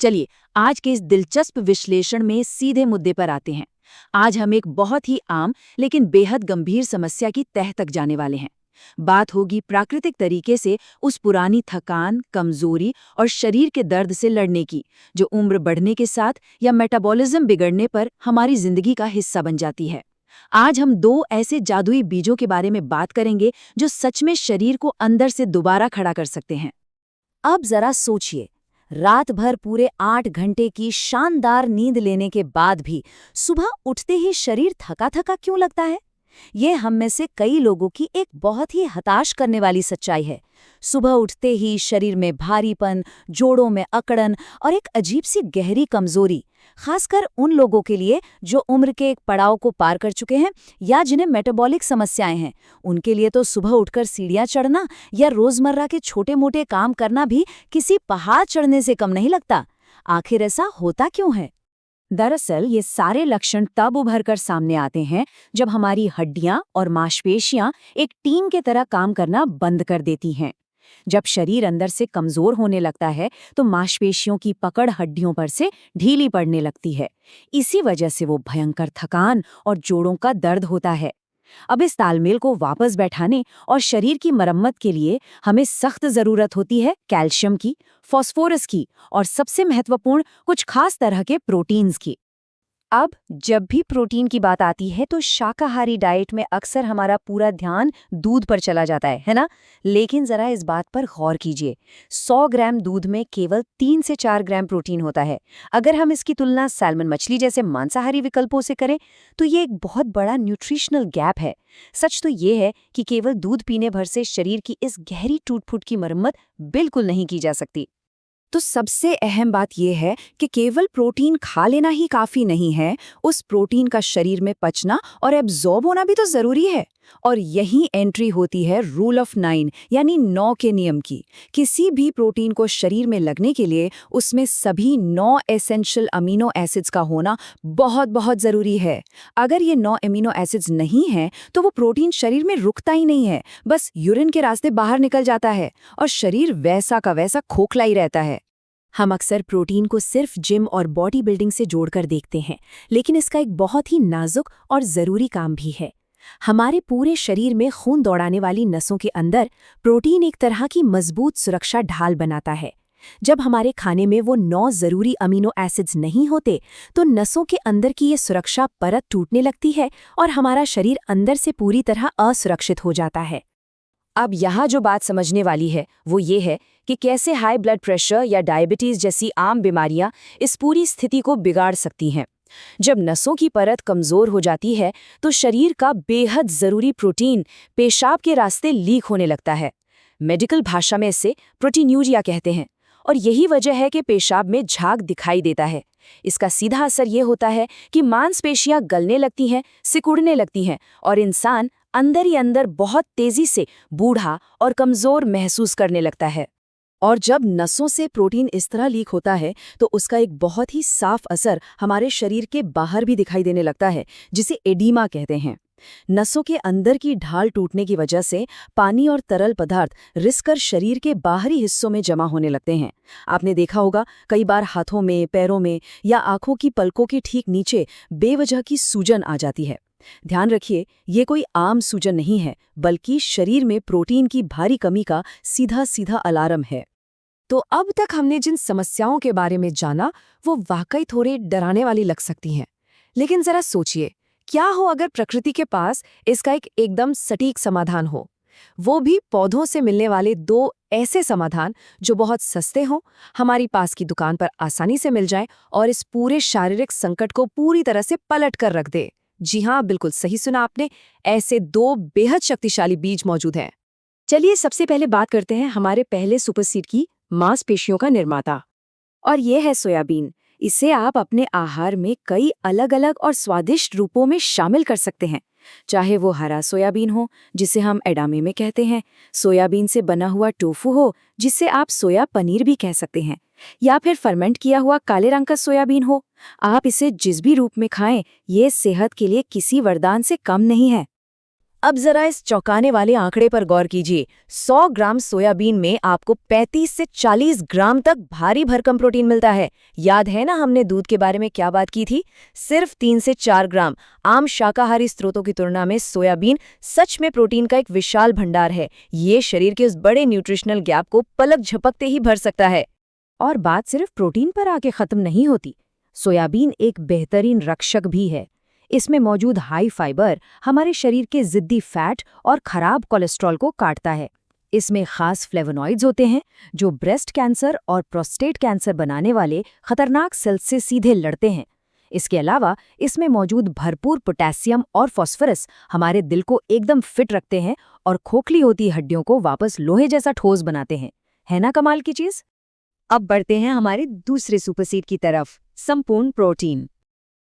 चलिए, आज के इस दिलचस्प विश्लेषण में सीधे मुद्दे पर आते हैं। आज हम एक बहुत ही आम लेकिन बेहद गंभीर समस्या की तह तक जाने वाले हैं। बात होगी प्राकृतिक तरीके से उस पुरानी थकान, कमजोरी और शरीर के दर्द से लड़ने की, जो उम्र बढ़ने के साथ या मेटाबॉलिज्म बिगड़ने पर हमारी जिंदगी का हिस्सा बन जाती है। आज हम दो ऐसे जादुई बीजों के बारे में बात करेंगे जो सच में शरीर को अंदर से दोबारा खड़ा कर सकते हैं। अब जरा सोचिए, रात भर पूरे 8 घंटे की शानदार नींद लेने के बाद भी सुबह उठते ही शरीर थका थका क्यों लगता है? ये हम में से कई लोगों की एक बहुत ही हताश करने वाली सच्चाई है। सुबह उठते ही शरीर में भारीपन, जोड़ों में अकड़न और एक अजीब सी गहरी कमजोरी, खासकर उन लोगों के लिए जो उम्र के एक पड़ाव को पार कर चुके हैं या जिन्हें मेटाबॉलिक समस्याएं हैं। उनके लिए तो सुबह उठकर सीढ़ियां चढ़ना या रोजमर्रा के छोटे मोटे काम करना भी किसी पहाड़ चढ़ने से कम नहीं लगता। आखिर ऐसा होता क्यों है? दरअसल ये सारे लक्षण तब उभर कर सामने आते हैं जब हमारी हड्डियां और मांसपेशियां एक टीम के तरह काम करना बंद कर देती हैं। जब शरीर अंदर से कमजोर होने लगता है तो मांसपेशियों की पकड़ हड्डियों पर से ढीली पड़ने लगती है। इसी वजह से वो भयंकर थकान और जोड़ों का दर्द होता है। अब इस तालमेल को वापस बैठाने और शरीर की मरम्मत के लिए हमें सख्त जरूरत होती है कैल्शियम की, फास्फोरस की और सबसे महत्वपूर्ण कुछ खास तरह के प्रोटीन्स की। अब जब भी प्रोटीन की बात आती है तो शाकाहारी डाइट में अक्सर हमारा पूरा ध्यान दूध पर चला जाता है ना? लेकिन जरा इस बात पर गौर कीजिए, 100 ग्राम दूध में केवल 3 से 4 ग्राम प्रोटीन होता है। अगर हम इसकी तुलना सैल्मन मछली जैसे मांसाहारी विकल्पों से करें तो ये एक बहुत बड़ा न्यूट्रिशनल गैप है। सच तो ये है कि केवल दूध पीने भर से शरीर की इस गहरी टूट-फूट की मरम्मत बिल्कुल नहीं की जा सकती। तो सबसे अहम बात यह है कि केवल प्रोटीन खा लेना ही काफी नहीं है, उस प्रोटीन का शरीर में पचना और एब्जॉर्ब होना भी तो जरूरी है। और यही एंट्री होती है रूल ऑफ 9 यानी 9 के नियम की। किसी भी प्रोटीन को शरीर में लगने के लिए उसमें सभी 9 एसेंशियल अमीनो एसिड्स का होना बहुत बहुत जरूरी है। अगर ये 9 अमीनो एसिड्स नहीं हैं तो वो प्रोटीन शरीर में रुकता ही नहीं है, बस यूरिन के रास्ते बाहर निकल जाता है और शरीर वैसा का वैसा खोखला ही रहता है। हम अक्सर प्रोटीन को सिर्फ जिम और बॉडी बिल्डिंग से जोड़कर देखते हैं, लेकिन इसका एक बहुत ही नाजुक और जरूरी काम भी है। हमारे पूरे शरीर में खून दौड़ाने वाली नसों के अंदर प्रोटीन एक तरह की मजबूत सुरक्षा ढाल बनाता है। जब हमारे खाने में वो 9 जरूरी अमीनो एसिड्स नहीं होते तो नसों के अंदर की ये सुरक्षा परत टूटने लगती है और हमारा शरीर अंदर से पूरी तरह असुरक्षित हो जाता है। अब यहाँ जो बात समझने वाली है वो ये है कि कैसे हाई ब्लड प्रेशर या डायबिटीज जैसी आम बीमारियां इस पूरी स्थिति को बिगाड़ सकती हैं। जब नसों की परत कमजोर हो जाती है तो शरीर का बेहद जरूरी प्रोटीन पेशाब के रास्ते लीक होने लगता है। मेडिकल भाषा में इसे प्रोटीन्यूरिया कहते हैं और यही वजह है कि पेशाब में झाग दिखाई देता है। इसका सीधा असर ये होता है कि मांसपेशियां गलने लगती हैं, सिकुड़ने लगती हैं और इंसान अंदर ही अंदर बहुत तेजी से बूढ़ा और कमजोर महसूस करने लगता है। और जब नसों से प्रोटीन इस तरह लीक होता है तो उसका एक बहुत ही साफ असर हमारे शरीर के बाहर भी दिखाई देने लगता है, जिसे एडीमा कहते हैं। नसों के अंदर की ढाल टूटने की वजह से पानी और तरल पदार्थ रिसकर शरीर के बाहरी हिस्सों में जमा होने लगते हैं। आपने देखा होगा कई बार हाथों में, पैरों में या आंखों की पलकों के ठीक नीचे बेवजह की सूजन आ जाती है। ध्यान रखिए, ये कोई आम सूजन नहीं है, बल्कि शरीर में प्रोटीन की भारी कमी का सीधा सीधा अलार्म है। तो अब तक हमने जिन समस्याओं के बारे में जाना वो वाकई थोड़े डराने वाली लग सकती हैं। लेकिन जरा सोचिए, क्या हो अगर प्रकृति के पास इसका एक एकदम सटीक समाधान हो, वो भी पौधों से मिलने वाले 2 ऐसे समाधान जो बहुत सस्ते हों, हमारी पास की दुकान पर आसानी से मिल जाएं और इस पूरे शारीरिक संकट को पूरी तरह से पलट कर रख दे। जी हाँ, बिल्कुल सही सुना आपने, ऐसे 2 बेहद शक्तिशाली बीज मौजूद हैं। चलिए सबसे पहले बात करते हैं हमारे पहले सुपरसीड की, मांसपेशियों का निर्माता, और ये है सोयाबीन। इसे आप अपने आहार में कई अलग अलग और स्वादिष्ट रूपों में शामिल कर सकते हैं। चाहे वो हरा सोयाबीन हो, जिसे हम एडामे में कहते हैं, सोयाबीन से बना हुआ टोफू हो, जिसे आप सोया पनीर भी कह सकते हैं, या फिर फर्मेंट किया हुआ काले रंग का सोयाबीन हो। आप इसे जिस भी रूप में खाएं, ये सेहत के लिए किसी वरदान से कम नहीं है। अब जरा इस चौंकाने वाले आंकड़े पर गौर कीजिए। 100 ग्राम सोयाबीन में आपको 35 से 40 ग्राम तक भारी भरकम प्रोटीन मिलता है। याद है ना हमने दूध के बारे में क्या बात की थी? सिर्फ 3 से 4 ग्राम। आम शाकाहारी स्रोतों की तुलना में सोयाबीन सच में प्रोटीन का एक विशाल भंडार है। ये शरीर के उस बड़े न्यूट्रिशनल गैप को पलक झपकते ही भर सकता है। और बात सिर्फ प्रोटीन पर आके खत्म नहीं होती। सोयाबीन एक बेहतरीन रक्षक भी है। इसमें मौजूद हाई फाइबर हमारे शरीर के जिद्दी फैट और खराब कोलेस्ट्रॉल को काटता है। इसमें खास फ्लेवोनॉइड्स होते हैं जो ब्रेस्ट कैंसर और प्रोस्टेट कैंसर बनाने वाले खतरनाक सेल्स से सीधे लड़ते हैं। इसके अलावा इसमें मौजूद भरपूर पोटेशियम और फास्फोरस हमारे दिल को एकदम फिट रखते हैं और खोखली होती हड्डियों को वापस लोहे जैसा ठोस बनाते हैं। है ना कमाल की चीज? अब बढ़ते हैं हमारे दूसरे सुपरसीड की तरफ, संपूर्ण प्रोटीन।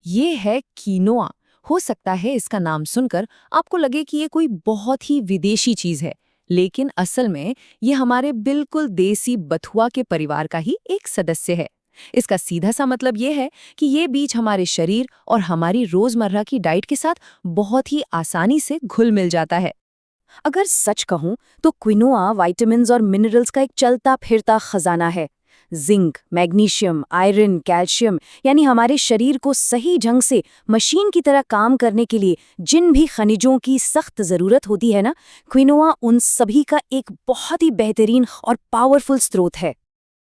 ये है कीनोआ। हो सकता है इसका नाम सुनकर आपको लगे कि ये कोई बहुत ही विदेशी चीज है, लेकिन असल में ये हमारे बिल्कुल देसी बथुआ के परिवार का ही एक सदस्य है। इसका सीधा सा मतलब ये है कि ये बीज हमारे शरीर और हमारी रोजमर्रा की डाइट के साथ बहुत ही आसानी से घुल मिल जाता है। अगर सच कहूं तो क्विनोआ विटामिन्स और मिनरल्स का एक चलता फिरता खजाना है। जिंक, मैग्नीशियम, आयरन, कैल्शियम यानी हमारे शरीर को सही ढंग से मशीन की तरह काम करने के लिए जिन भी खनिजों की सख्त ज़रूरत होती है ना, क्विनोआ उन सभी का एक बहुत ही बेहतरीन और पावरफुल स्रोत है।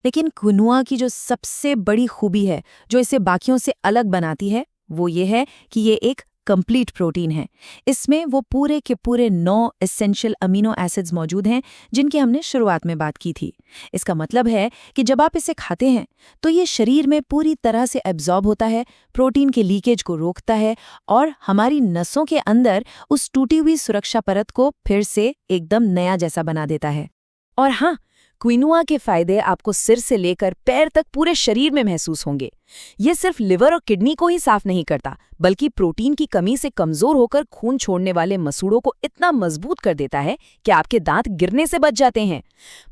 लेकिन क्विनोआ की जो सबसे बड़ी खूबी है, जो इसे बाकियों से अलग बनाती है, वो ये है कि ये एक कंप्लीट प्रोटीन है। इसमें वो पूरे के पूरे 9 एसेंशियल अमीनो एसिड्स मौजूद हैं जिनकी हमने शुरुआत में बात की थी। इसका मतलब है कि जब आप इसे खाते हैं तो ये शरीर में पूरी तरह से एब्जॉर्ब होता है, प्रोटीन के लीकेज को रोकता है और हमारी नसों के अंदर उस टूटी हुई सुरक्षा परत को फिर से एकदम नया जैसा बना देता है। और हाँ, क्विनोआ के फायदे आपको सिर से लेकर पैर तक पूरे शरीर में महसूस होंगे। ये सिर्फ लिवर और किडनी को ही साफ नहीं करता, बल्कि प्रोटीन की कमी से कमजोर होकर खून छोड़ने वाले मसूड़ों को इतना मजबूत कर देता है कि आपके दांत गिरने से बच जाते हैं।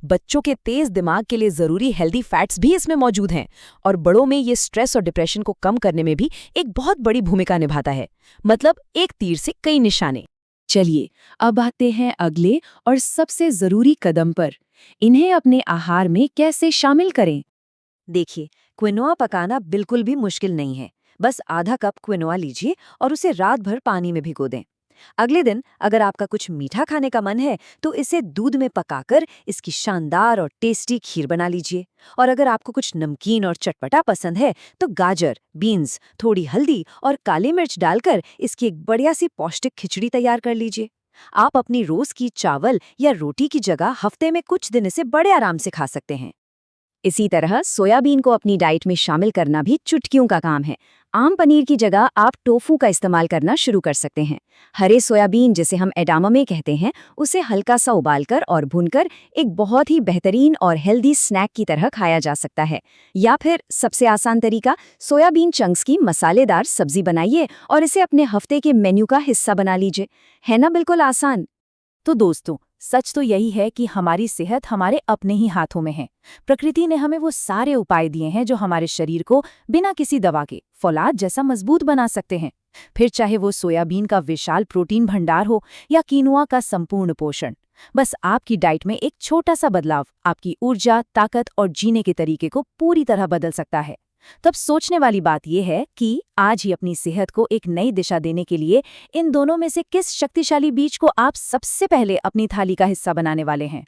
बच्चों के तेज दिमाग के लिए जरूरी हेल्दी फैट्स भी इसमें मौजूद हैं और बड़ों में ये स्ट्रेस और डिप्रेशन को कम करने में भी एक बहुत बड़ी भूमिका निभाता है। मतलब एक तीर से कई निशाने। चलिए अब आते हैं अगले और सबसे जरूरी कदम पर। इन्हें अपने आहार में कैसे शामिल करें? देखिए, क्विनोआ पकाना बिल्कुल भी मुश्किल नहीं है। बस आधा कप क्विनोआ लीजिए और उसे रात भर पानी में भिगो दें। अगले दिन अगर आपका कुछ मीठा खाने का मन है तो इसे दूध में पकाकर इसकी शानदार और टेस्टी खीर बना लीजिए। और अगर आपको कुछ नमकीन और चटपटा पसंद है तो गाजर, बीन्स, थोड़ी हल्दी और काली मिर्च डालकर इसकी एक बढ़िया सी पौष्टिक खिचड़ी तैयार कर लीजिए। आप अपनी रोज की चावल या रोटी की जगह हफ्ते में कुछ दिन इसे बड़े आराम से खा सकते हैं। इसी तरह सोयाबीन को अपनी डाइट में शामिल करना भी चुटकियों का काम है। आम पनीर की जगह आप टोफू का इस्तेमाल करना शुरू कर सकते हैं। हरे सोयाबीन, जिसे हम एडामामे कहते हैं, उसे हल्का सा उबालकर और भूनकर एक बहुत ही बेहतरीन और हेल्दी स्नैक की तरह खाया जा सकता है। या फिर सबसे आसान तरीका, सोयाबीन चंक्स की मसालेदार सब्जी बनाइए और इसे अपने हफ्ते के मेन्यू का हिस्सा बना लीजिए। है ना बिल्कुल आसान? तो दोस्तों, सच तो यही है कि हमारी सेहत हमारे अपने ही हाथों में है। प्रकृति ने हमें वो सारे उपाय दिए हैं जो हमारे शरीर को बिना किसी दवा के फौलाद जैसा मजबूत बना सकते हैं। फिर चाहे वो सोयाबीन का विशाल प्रोटीन भंडार हो या कीनोआ का संपूर्ण पोषण, बस आपकी डाइट में एक छोटा सा बदलाव आपकी ऊर्जा, ताकत और जीने के तरीके को पूरी तरह बदल सकता है। तब सोचने वाली बात यह है कि आज ही अपनी सेहत को एक नई दिशा देने के लिए इन दोनों में से किस शक्तिशाली बीज को आप सबसे पहले अपनी थाली का हिस्सा बनाने वाले हैं।